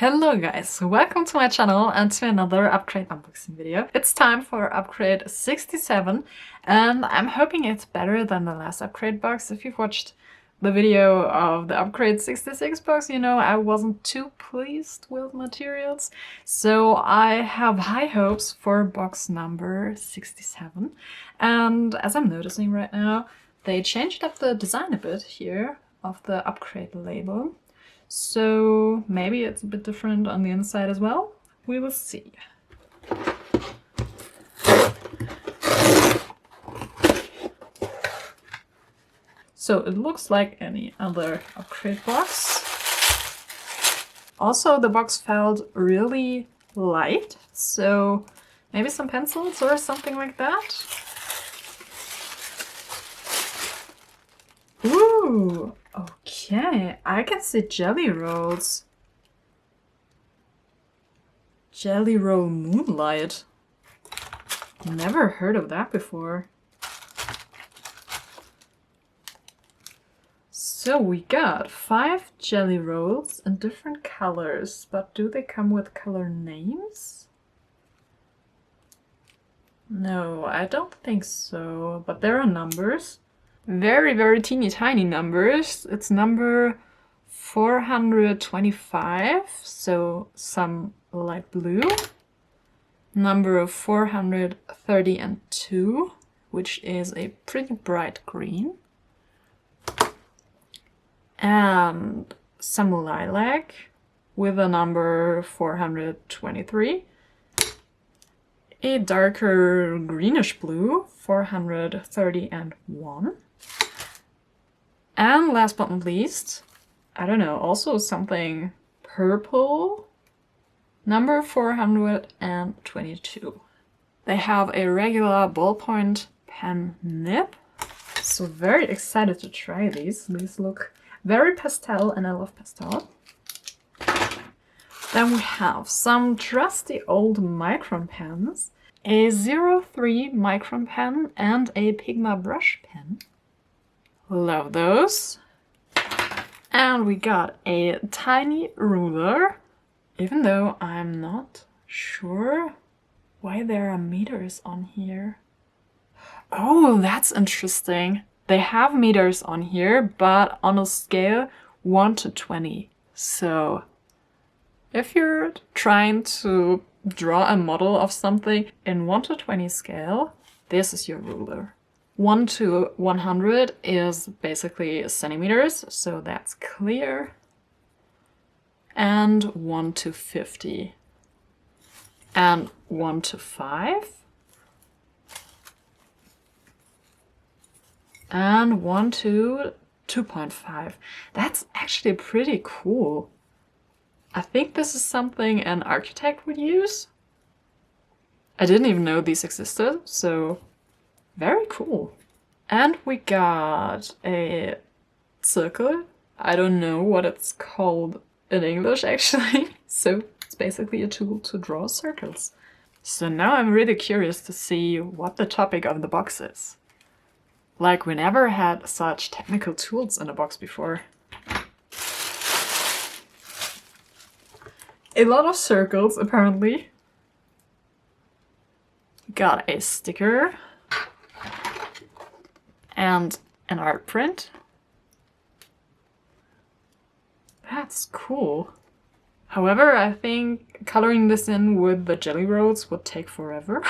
Hello guys, welcome to my channel and to another upgrade unboxing video. It's time for upgrade 67 and I'm hoping it's better than the last upgrade box. If you've watched the video of the upgrade 66 box, you know I wasn't too pleased with materials. So I have high hopes for box number 67. And as I'm noticing right now, they changed up the design a bit here of the upgrade label. So maybe it's a bit different on the inside as well. We will see. So it looks like any other upgrade box. Also, the box felt really light, so maybe some pencils or something like that. Ooh! Okay, I can see jelly rolls. Jelly roll moonlight. Never heard of that before. So we got 5 jelly rolls in different colors, but do they come with color names? No, I don't think so, but there are numbers. Very, very teeny tiny numbers. It's number 425, so some light blue. Number 432, which is a pretty bright green. And some lilac with a number 423. A darker greenish blue, 431. And last but not least, I don't know, also something purple, number 422. They have a regular ballpoint pen nib, so very excited to try these. These look very pastel and I love pastel. Then we have some trusty old micron pens, a 03 micron pen and a Pigma brush pen. Love those. And we got a tiny ruler, even though I'm not sure why there are meters on here. Oh, that's interesting. They have meters on here, but on a scale 1 to 20. So if you're trying to draw a model of something in 1 to 20 scale, this is your ruler. 1 to 100 is basically centimeters, so that's clear. And 1 to 50. And 1 to 5. And 1 to 2.5. That's actually pretty cool. I think this is something an architect would use. I didn't even know these existed, so very cool. And we got a circle. I don't know what it's called in English actually. So it's basically a tool to draw circles. So now I'm really curious to see what the topic of the box is. Like, we never had such technical tools in a box before. A lot of circles, apparently. Got a sticker. And an art print. That's cool. However, I think coloring this in with the jelly rolls would take forever.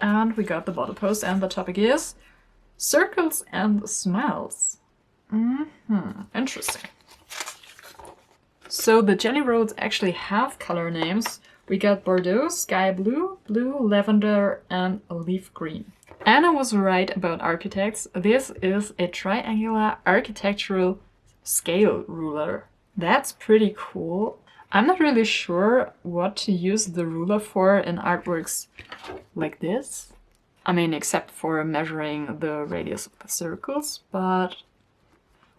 And we got the bottle post, and the topic is circles and smiles. Interesting. So the jelly rolls actually have color names. We got bordeaux, sky blue, blue, lavender, and leaf green. And I was right about architects. This is a triangular architectural scale ruler. That's pretty cool. I'm not really sure what to use the ruler for in artworks like this. I mean, except for measuring the radius of the circles, but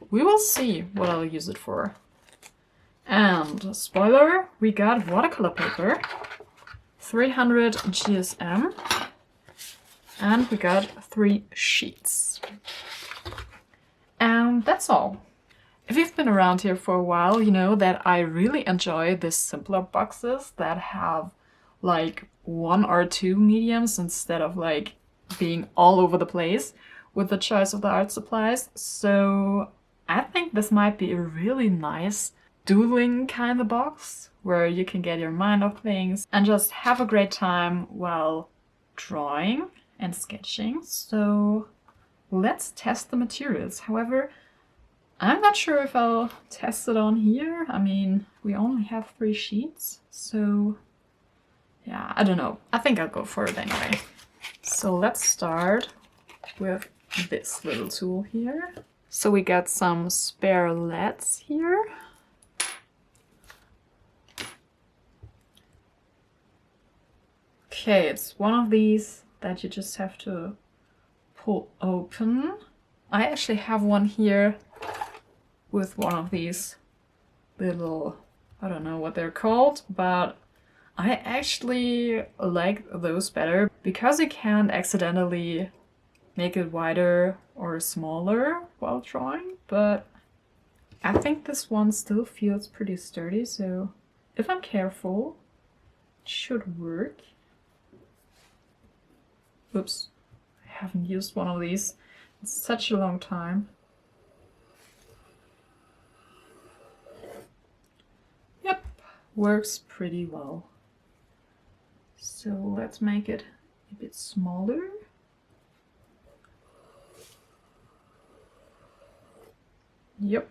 we will see what I'll use it for. And spoiler, we got watercolor paper, 300 GSM, and we got 3 sheets. And that's all. If you've been around here for a while, you know that I really enjoy the simpler boxes that have like 1 or 2 mediums instead of like being all over the place with the choice of the art supplies. So I think this might be a really nice doodling kind of box where you can get your mind off things and just have a great time while drawing and sketching. So let's test the materials. However, I'm not sure if I'll test it on here. I mean, we only have 3 sheets, so yeah, I don't know. I think I'll go for it anyway. So let's start with this little tool here. So we got some spare leads here. Okay, it's one of these that you just have to pull open. I actually have one here with one of these little, I don't know what they're called, but I actually like those better because you can't accidentally make it wider or smaller while drawing, but I think this one still feels pretty sturdy, so if I'm careful, it should work. Oops, I haven't used one of these in such a long time. Yep, works pretty well. So let's make it a bit smaller. Yep.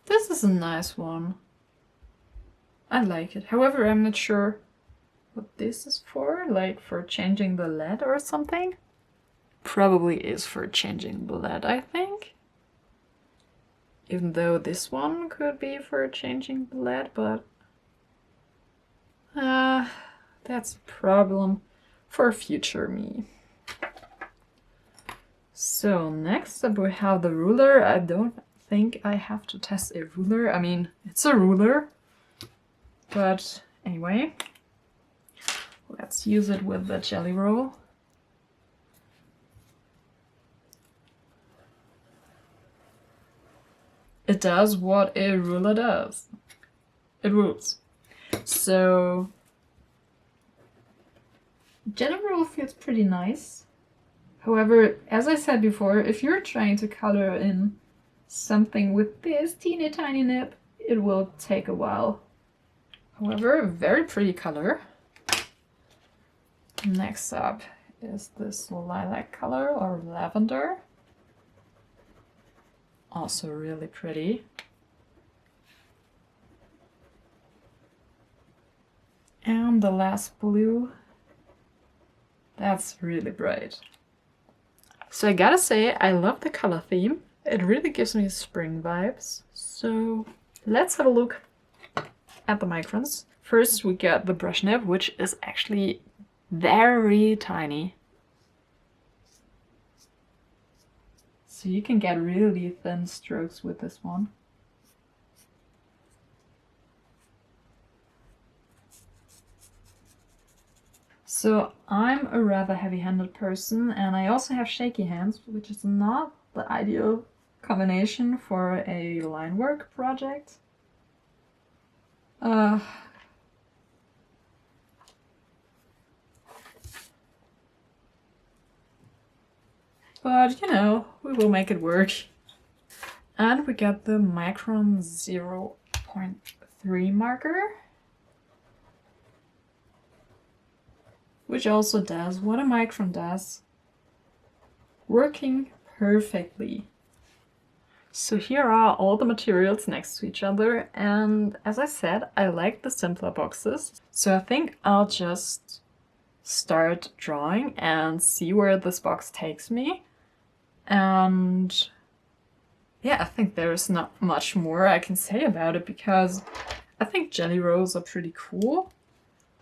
This is a nice one. I like it. However, I'm not sure what this is for, like for changing the lead or something. Probably is for changing the lead, I think. Even though this one could be for changing the lead, but that's a problem for future me. So next up we have the ruler. I don't think I have to test a ruler. I mean, it's a ruler, but anyway. Let's use it with the jelly roll. It does what a ruler does. It rules. So, jelly roll feels pretty nice. However, as I said before, if you're trying to color in something with this teeny tiny nib, it will take a while. However, a very pretty color. Next up is this lilac color or lavender. Also really pretty. And the last blue. That's really bright. So I gotta say, I love the color theme. It really gives me spring vibes. So let's have a look at the microns. First we got the brush nib, which is actually very tiny. So you can get really thin strokes with this one. So I'm a rather heavy-handed person and I also have shaky hands, which is not the ideal combination for a line work project. But, you know, we will make it work. And we got the micron 0.3 marker, which also does what a micron does, working perfectly. So here are all the materials next to each other, and as I said, I like the simpler boxes. So I think I'll just start drawing and see where this box takes me. And yeah, I think there's not much more I can say about it because I think jelly rolls are pretty cool.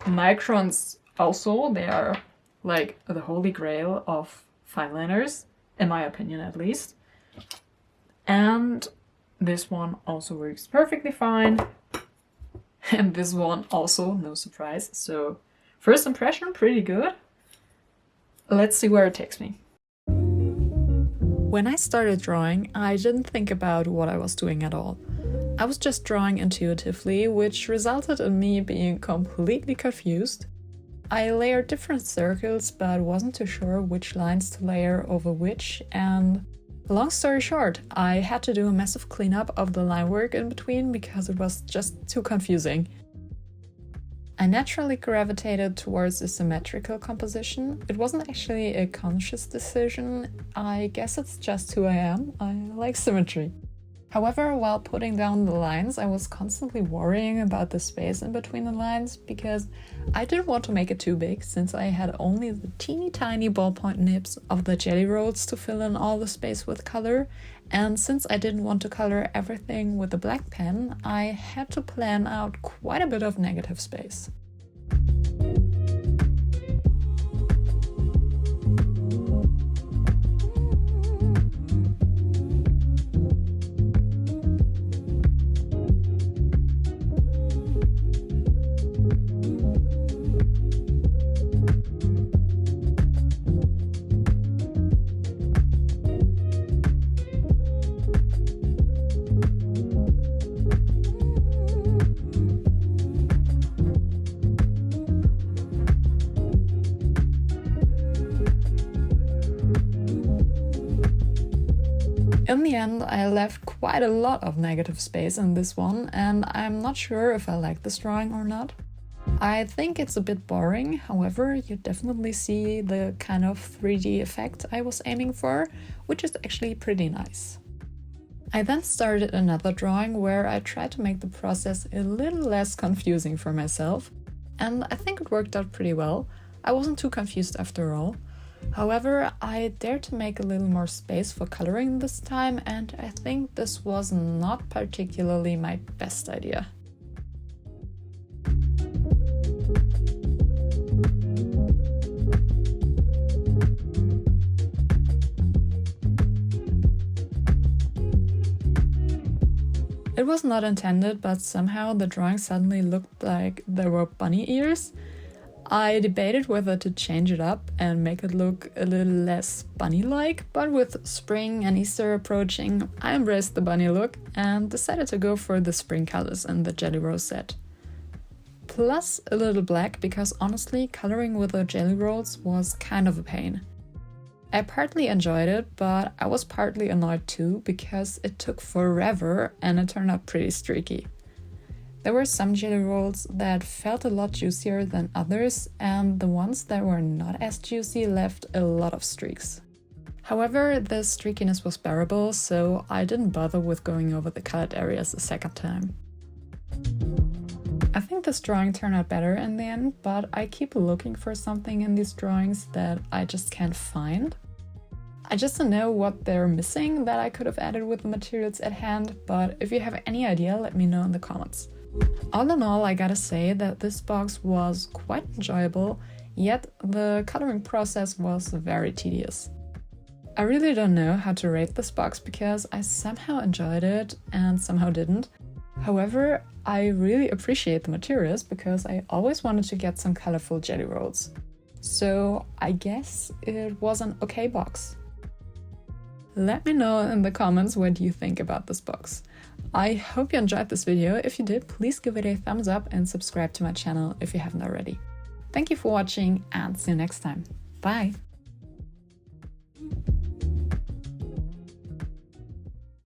Microns also, they are like the holy grail of fine liners, in my opinion at least. And this one also works perfectly fine. And this one also, no surprise. So first impression, pretty good. Let's see where it takes me. When I started drawing, I didn't think about what I was doing at all. I was just drawing intuitively, which resulted in me being completely confused. I layered different circles, but wasn't too sure which lines to layer over which, and long story short, I had to do a massive cleanup of the line work in between because it was just too confusing. I naturally gravitated towards a symmetrical composition. It wasn't actually a conscious decision. I guess it's just who I am. I like symmetry. However, while putting down the lines, I was constantly worrying about the space in between the lines because I didn't want to make it too big since I had only the teeny tiny ballpoint nibs of the jelly rolls to fill in all the space with color, and since I didn't want to color everything with a black pen, I had to plan out quite a bit of negative space. In the end, I left quite a lot of negative space in this one, and I'm not sure if I like this drawing or not. I think it's a bit boring, however, you definitely see the kind of 3D effect I was aiming for, which is actually pretty nice. I then started another drawing where I tried to make the process a little less confusing for myself, and I think it worked out pretty well. I wasn't too confused after all. However, I dared to make a little more space for coloring this time, and I think this was not particularly my best idea. It was not intended, but somehow the drawing suddenly looked like there were bunny ears. I debated whether to change it up and make it look a little less bunny-like, but with spring and Easter approaching, I embraced the bunny look and decided to go for the spring colors in the Jelly Roll set. Plus a little black, because honestly, coloring with the jelly rolls was kind of a pain. I partly enjoyed it, but I was partly annoyed too, because it took forever and it turned out pretty streaky. There were some jelly rolls that felt a lot juicier than others, and the ones that were not as juicy left a lot of streaks. However, the streakiness was bearable, so I didn't bother with going over the colored areas a second time. I think this drawing turned out better in the end, but I keep looking for something in these drawings that I just can't find. I just don't know what they're missing that I could have added with the materials at hand, but if you have any idea, let me know in the comments. All in all, I gotta say that this box was quite enjoyable, yet the coloring process was very tedious. I really don't know how to rate this box because I somehow enjoyed it and somehow didn't. However, I really appreciate the materials because I always wanted to get some colorful jelly rolls. So I guess it was an okay box. Let me know in the comments what you think about this box. I hope you enjoyed this video. If you did, please give it a thumbs up and subscribe to my channel if you haven't already. Thank you for watching and see you next time. Bye!